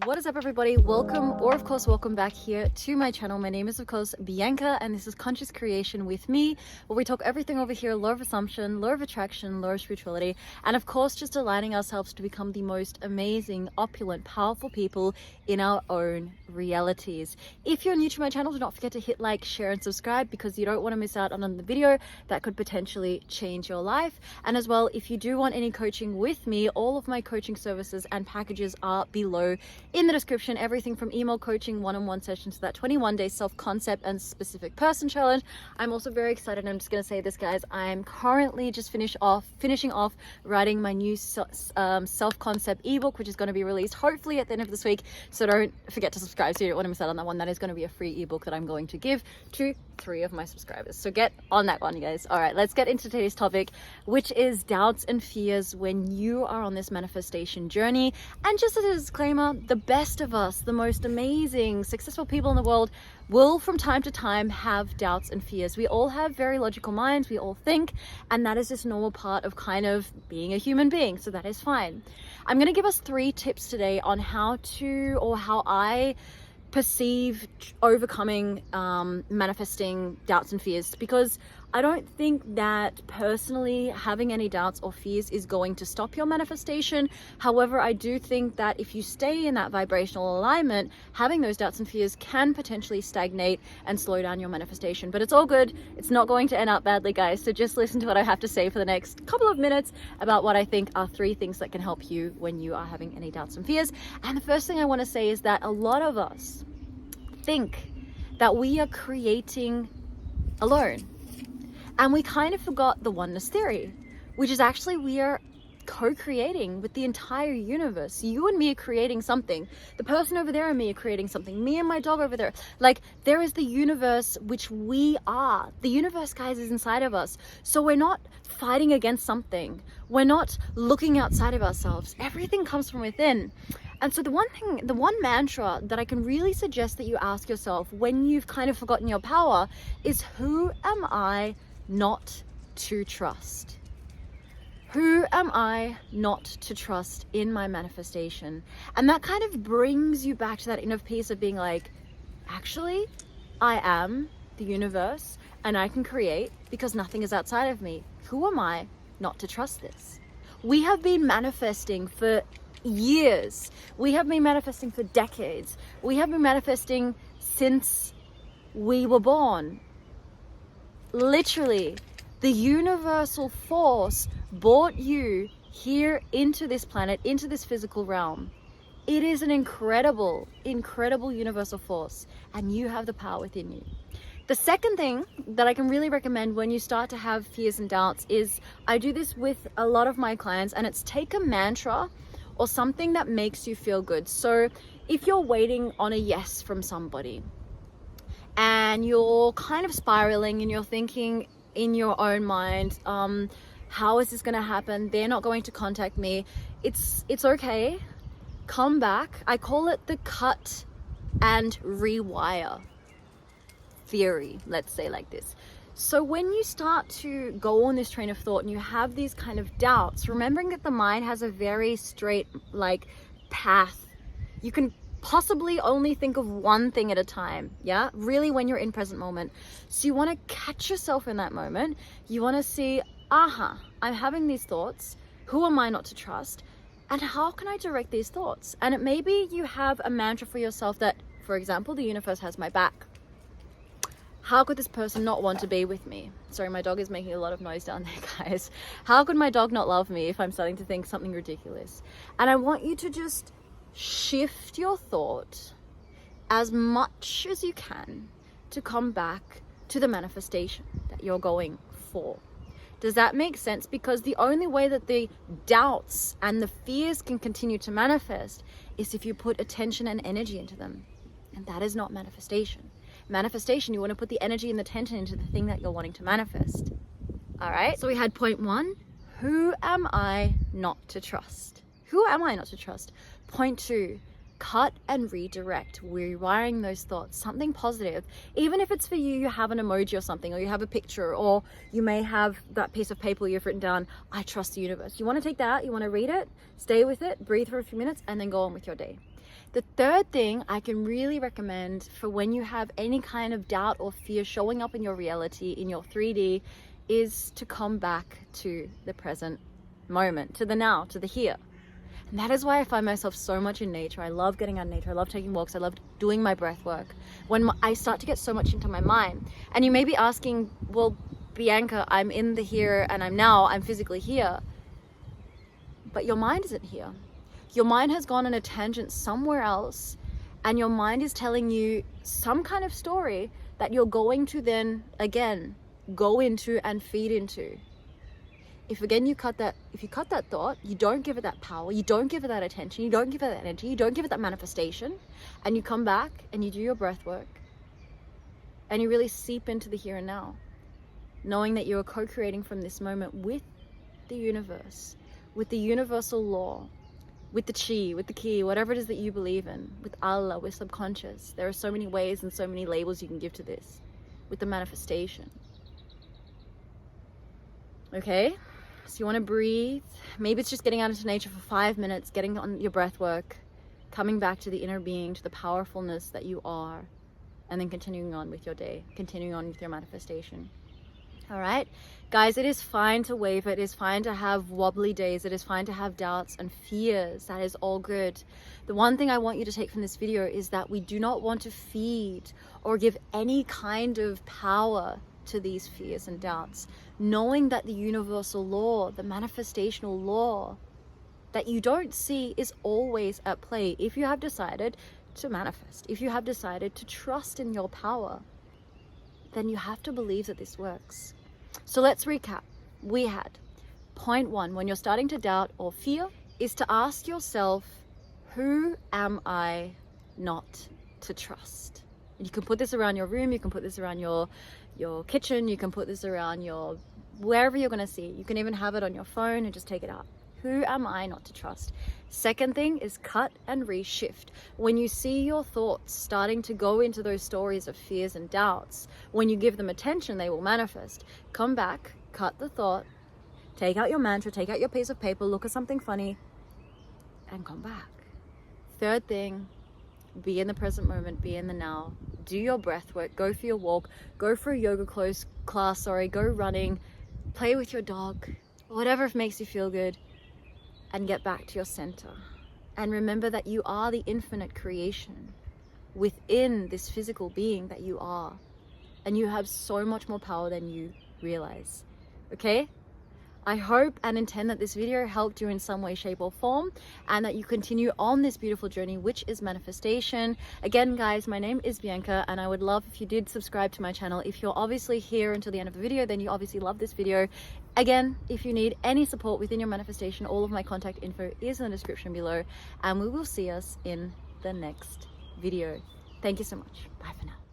What is up, everybody? Welcome, or of course welcome back here to my channel. My name is of course Bianca, and this is Conscious Creation with me, where we talk everything over here: law of assumption, law of attraction, law of spirituality, and of course just aligning ourselves to become the most amazing, opulent, powerful people in our own realities. If you're new to my channel, do not forget to hit like, share and subscribe, because you don't want to miss out on another video that could potentially change your life. And as well, if you do want any coaching with me, all of my coaching services and packages are below in the description. Everything from email coaching, one-on-one sessions, to that 21-day self-concept and specific person challenge. I'm also very excited. I'm just going to say this, guys. I'm currently just finishing off writing my new self-concept ebook, which is going to be released hopefully at the end of this week. So don't forget to subscribe so you don't want to miss out on that one. That is going to be a free ebook that I'm going to give to 3 of my subscribers. So get on that one, you guys. All right, let's get into today's topic, which is doubts and fears when you are on this manifestation journey. And just as a disclaimer, the best of us, the most amazing, successful people in the world will from time to time have doubts and fears. We all have very logical minds, we all think, and that is just a normal part of kind of being a human being, so that is fine. I'm going to give us 3 tips today on how I perceive overcoming manifesting doubts and fears, because I don't think that personally having any doubts or fears is going to stop your manifestation. However, I do think that if you stay in that vibrational alignment, having those doubts and fears can potentially stagnate and slow down your manifestation. But it's all good. It's not going to end up badly, guys. So just listen to what I have to say for the next couple of minutes about what I think are 3 things that can help you when you are having any doubts and fears. And the first thing I want to say is that a lot of us think that we are creating alone. And we kind of forgot the oneness theory, which is actually we are co-creating with the entire universe. You and me are creating something. The person over there and me are creating something. Me and my dog over there. Like, there is the universe, which we are. The universe, guys, is inside of us. So we're not fighting against something. We're not looking outside of ourselves. Everything comes from within. And so the one mantra that I can really suggest that you ask yourself when you've kind of forgotten your power is, who am I not to trust? Who am I not to trust in my manifestation? And that kind of brings you back to that inner peace of being like, actually, I am the universe and I can create because nothing is outside of me. Who am I not to trust this? We have been manifesting for years. We have been manifesting for decades. We have been manifesting since we were born. Literally, the universal force brought you here into this planet, into this physical realm. It is an incredible, incredible universal force, and you have the power within you. The second thing that I can really recommend when you start to have fears and doubts is, I do this with a lot of my clients, and it's take a mantra or something that makes you feel good. So if you're waiting on a yes from somebody and you're kind of spiraling and you're thinking in your own mind, how is this going to happen? They're not going to contact me. It's okay. Come back. I call it the cut and rewire theory, let's say like this. So when you start to go on this train of thought and you have these kind of doubts, remembering that the mind has a very straight path. You can possibly only think of one thing at a time, yeah? Really, when you're in present moment. So you want to catch yourself in that moment. You want to see, I'm having these thoughts. Who am I not to trust? And how can I direct these thoughts? And maybe you have a mantra for yourself that, for example, the universe has my back. How could this person not want to be with me? Sorry, my dog is making a lot of noise down there, guys. How could my dog not love me if I'm starting to think something ridiculous? And I want you to just shift your thought as much as you can to come back to the manifestation that you're going for. Does that make sense? Because the only way that the doubts and the fears can continue to manifest is if you put attention and energy into them. And that is not manifestation. Manifestation, you want to put the energy and the attention into the thing that you're wanting to manifest. All right. So we had point 1. Who am I not to trust? Who am I not to trust? Point 2. Cut and redirect, rewiring those thoughts, something positive. Even if it's for you, you have an emoji or something, or you have a picture, or you may have that piece of paper you've written down, I trust the universe. You want to take that, you want to read it, stay with it, breathe for a few minutes, and then go on with your day. The third thing I can really recommend for when you have any kind of doubt or fear showing up in your reality, in your 3D, is to come back to the present moment, to the now, to the here. And that is why I find myself so much in nature. I love getting out in nature. I love taking walks. I love doing my breath work. When I start to get so much into my mind, and you may be asking, well, Bianca, I'm in the here and I'm physically here, but your mind isn't here. Your mind has gone on a tangent somewhere else, and your mind is telling you some kind of story that you're going to then again go into and feed into. If you cut that thought, you don't give it that power, you don't give it that attention, you don't give it that energy, you don't give it that manifestation, and you come back and you do your breath work and you really seep into the here and now, knowing that you are co-creating from this moment with the universe, with the universal law, with the chi, with the ki, whatever it is that you believe in, with Allah, with subconscious. There are so many ways and so many labels you can give to this, with the manifestation. Okay? So you want to breathe. Maybe it's just getting out into nature for 5 minutes, getting on your breath work, coming back to the inner being, to the powerfulness that you are, and then continuing on with your day, continuing on with your manifestation. All right, guys, it is fine to waver. It is fine to have wobbly days. It is fine to have doubts and fears. That is all good. The one thing I want you to take from this video is that we do not want to feed or give any kind of power to these fears and doubts, knowing that the universal law, the manifestational law that you don't see is always at play. If you have decided to manifest, if you have decided to trust in your power, then you have to believe that this works. So let's recap. We had point 1, when you're starting to doubt or fear, is to ask yourself, who am I not to trust? And you can put this around your room, you can put this around your kitchen, you can put this around your wherever you're going to see it. You can even have it on your phone and just take it out. Who am I not to trust? Second thing is cut and reshift. When you see your thoughts starting to go into those stories of fears and doubts, when you give them attention, they will manifest. Come back, cut the thought, take out your mantra, take out your piece of paper, look at something funny, and come back. Third thing, be in the present moment, be in the now. Do your breath work, go for your walk, go for a yoga class, go running, play with your dog, whatever makes you feel good, and get back to your center. And remember that you are the infinite creation within this physical being that you are. And you have so much more power than you realize. Okay? I hope and intend that this video helped you in some way, shape, or form, and that you continue on this beautiful journey, which is manifestation. Again, guys, my name is Bianca, and I would love if you did subscribe to my channel. If you're obviously here until the end of the video, then you obviously love this video. Again, if you need any support within your manifestation, all of my contact info is in the description below, and we will see us in the next video. Thank you so much. Bye for now.